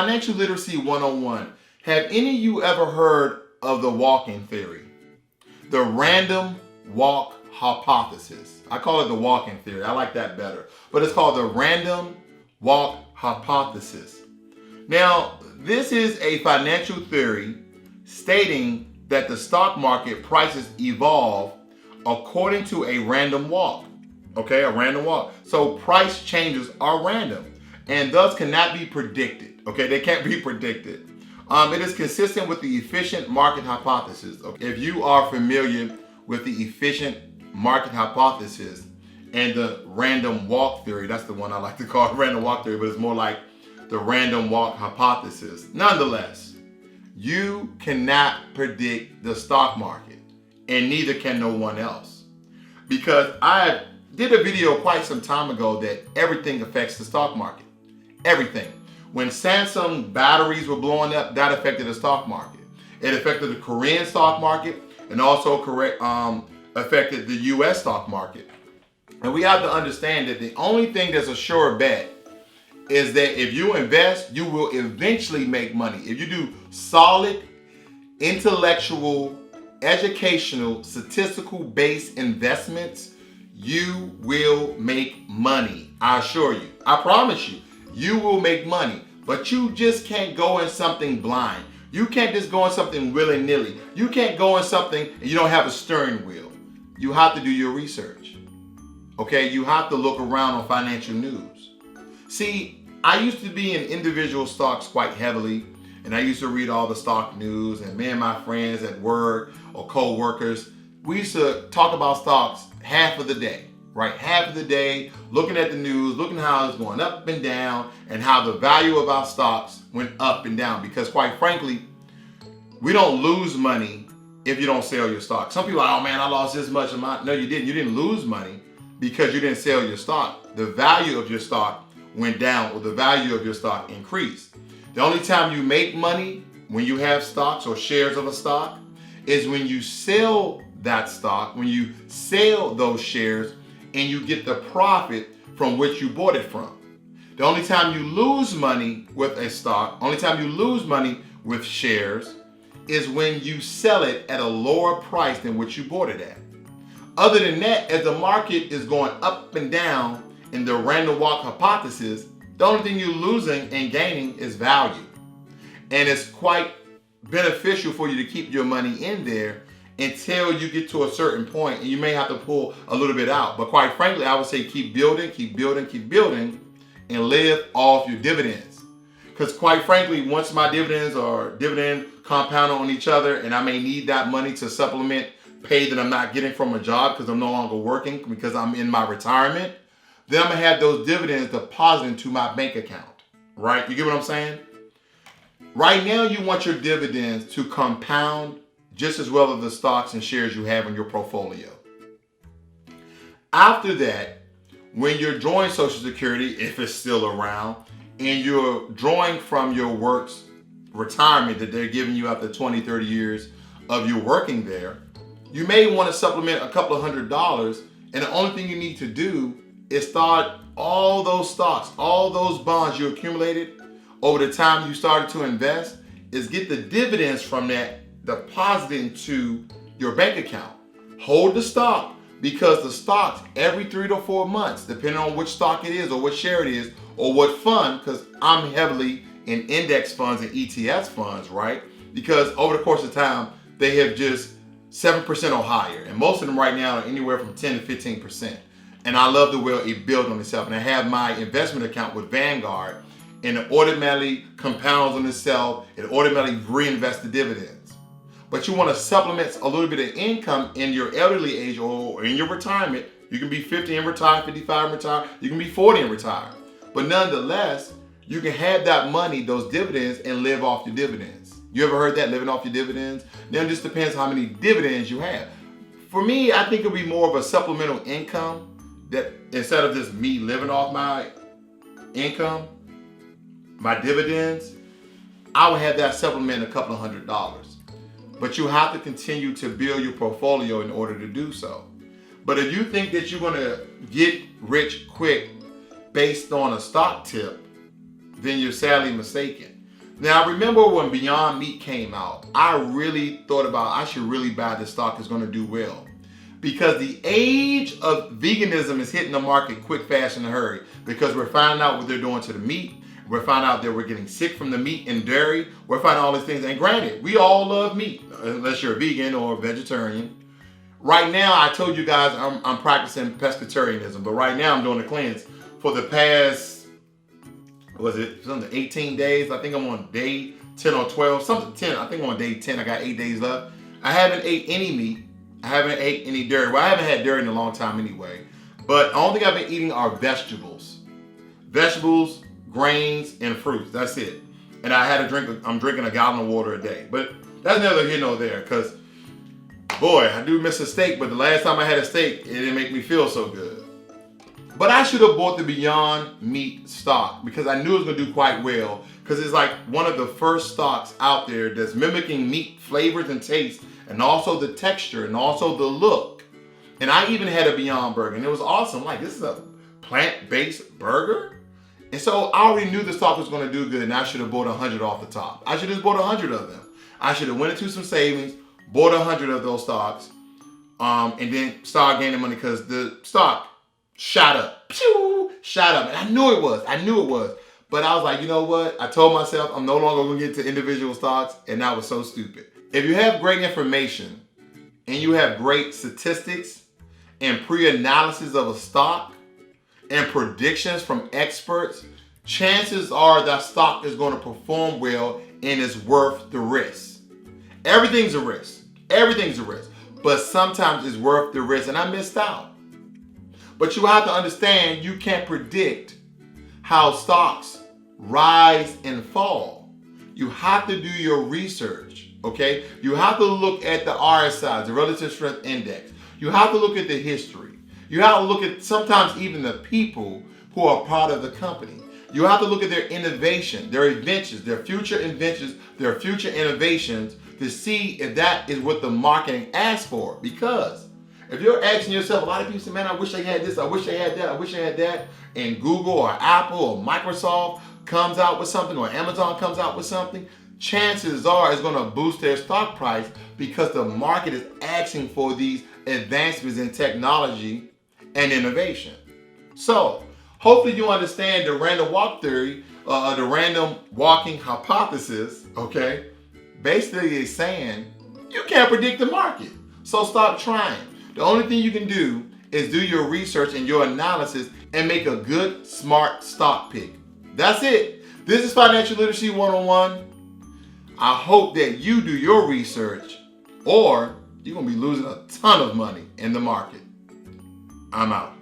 Financial Literacy 101. Have any of you ever heard of the walking theory? The random walk hypothesis. I call it the walking theory. I like that better. But it's called the random walk hypothesis. Now, this is a financial theory stating that the stock market prices evolve according to a random walk. Okay, a random walk. So price changes are random and thus cannot be predicted. Okay, they can't be predicted. It is consistent with the efficient market hypothesis. Okay? If you are familiar with the efficient market hypothesis and the random walk theory, that's the one I like to call random walk theory, but it's more like the random walk hypothesis. Nonetheless, you cannot predict the stock market, and neither can no one else. Because I did a video quite some time ago that everything affects the stock market. Everything. When Samsung batteries were blowing up, that affected the stock market. It affected the Korean stock market and also affected the US stock market. And we have to understand that the only thing that's a sure bet is that if you invest, you will eventually make money. If you do solid, intellectual, educational, statistical-based investments, you will make money. I assure you. I promise you. You will make money. But you just can't go in something blind. You can't just go in something willy-nilly. You can't go in something and you don't have a steering wheel. You have to do your research. Okay? You have to look around on financial news. See, I used to be in individual stocks quite heavily, and I used to read all the stock news, and me and my friends at work or co-workers, we used to talk about stocks half of the day, right? Half of the day, looking at the news, looking how it's going up and down, and how the value of our stocks went up and down. Because quite frankly, we don't lose money if you don't sell your stock. Some people are, oh man, I lost this much amount. No, you didn't. You didn't lose money because you didn't sell your stock. The value of your stock went down or the value of your stock increased. The only time you make money when you have stocks or shares of a stock is when you sell that stock, when you sell those shares and you get the profit from which you bought it from. The only time you lose money with a stock, only time you lose money with shares is when you sell it at a lower price than what you bought it at. Other than that, as the market is going up and down in the random walk hypothesis, the only thing you're losing and gaining is value. And it's quite beneficial for you to keep your money in there until you get to a certain point, and you may have to pull a little bit out. But quite frankly, I would say keep building, keep building, keep building, and live off your dividends. Because quite frankly, once my dividends are dividend compounded on each other, and I may need that money to supplement pay that I'm not getting from a job because I'm no longer working because I'm in my retirement, then I'm going to have those dividends deposited into my bank account, right? You get what I'm saying? Right now, you want your dividends to compound just as well as the stocks and shares you have in your portfolio. After that, when you're drawing Social Security, if it's still around, and you're drawing from your work's retirement that they're giving you after 20, 30 years of you working there, you may want to supplement a couple of $100, and the only thing you need to do is start all those stocks, all those bonds you accumulated over the time you started to invest, is get the dividends from that deposited into your bank account. Hold the stock, because the stocks every 3 to 4 months, depending on which stock it is or what share it is or what fund, because I'm heavily in index funds and ETFs funds, right? Because over the course of time, they have just 7% or higher. And most of them right now are anywhere from 10 to 15%. And I love the way it builds on itself. And I have my investment account with Vanguard, and it automatically compounds on itself. It automatically reinvests the dividends. But you want to supplement a little bit of income in your elderly age or in your retirement. You can be 50 and retire, 55 and retire. You can be 40 and retire. But nonetheless, you can have that money, those dividends, and live off your dividends. You ever heard that, living off your dividends? Then it just depends how many dividends you have. For me, I think it'll be more of a supplemental income, that instead of just me living off my income, my dividends, I would have that supplement a couple of $100. But you have to continue to build your portfolio in order to do so. But if you think that you're going to get rich quick based on a stock tip, then you're sadly mistaken. Now, remember when Beyond Meat came out, I really thought about I should really buy this stock, it's going to do well. Because the age of veganism is hitting the market quick, fast, in a hurry. Because we're finding out what they're doing to the meat. We're finding out that we're getting sick from the meat and dairy. We're finding all these things. And granted, we all love meat, unless you're a vegan or a vegetarian. Right now, I told you guys I'm practicing pescatarianism. But right now, I'm doing a cleanse for the past, 18 days? I think I'm on day 10 or 12. Something 10. I think I'm on day 10. I got 8 days left. I haven't ate any meat. I haven't ate any dairy. Well, I haven't had dairy in a long time anyway. But the only thing I've been eating are vegetables. Vegetables, grains, and fruits. That's it. And I'm drinking a gallon of water a day. But that's neither here nor there. Because, boy, I do miss a steak. But the last time I had a steak, it didn't make me feel so good. But I should have bought the Beyond Meat stock. Because I knew it was going to do quite well. Because it's like one of the first stocks out there that's mimicking meat flavors and tastes. And also the texture and also the look. And I even had a Beyond Burger and it was awesome. Like, this is a plant-based burger? And so I already knew the stock was going to do good and I should have bought 100 off the top. I should have bought 100 of them. I should have went into some savings, bought 100 of those stocks, and then started gaining money because the stock shot up. Pew! Shot up. And I knew it was. But I was like, you know what? I told myself I'm no longer going to get to individual stocks, and that was so stupid. If you have great information and you have great statistics and pre-analysis of a stock and predictions from experts, chances are that stock is going to perform well and is worth the risk. Everything's a risk. Everything's a risk. But sometimes it's worth the risk, and I missed out. But you have to understand you can't predict how stocks rise and fall. You have to do your research. Okay, you have to look at the RSI, the Relative Strength Index. You have to look at the history. You have to look at sometimes even the people who are part of the company. You have to look at their innovation, their inventions, their future inventions, their future innovations to see if that is what the marketing asks for. Because if you're asking yourself, a lot of people say, man, I wish I had this, I wish I had that, I wish I had that, and Google or Apple or Microsoft comes out with something or Amazon comes out with something, chances are it's going to boost their stock price because the market is asking for these advancements in technology and innovation. So, hopefully you understand the random walk theory, the random walking hypothesis, okay? Basically it's saying you can't predict the market, so stop trying. The only thing you can do is do your research and your analysis and make a good, smart stock pick. That's it. This is Financial Literacy 101. I hope that you do your research or you're going to be losing a ton of money in the market. I'm out.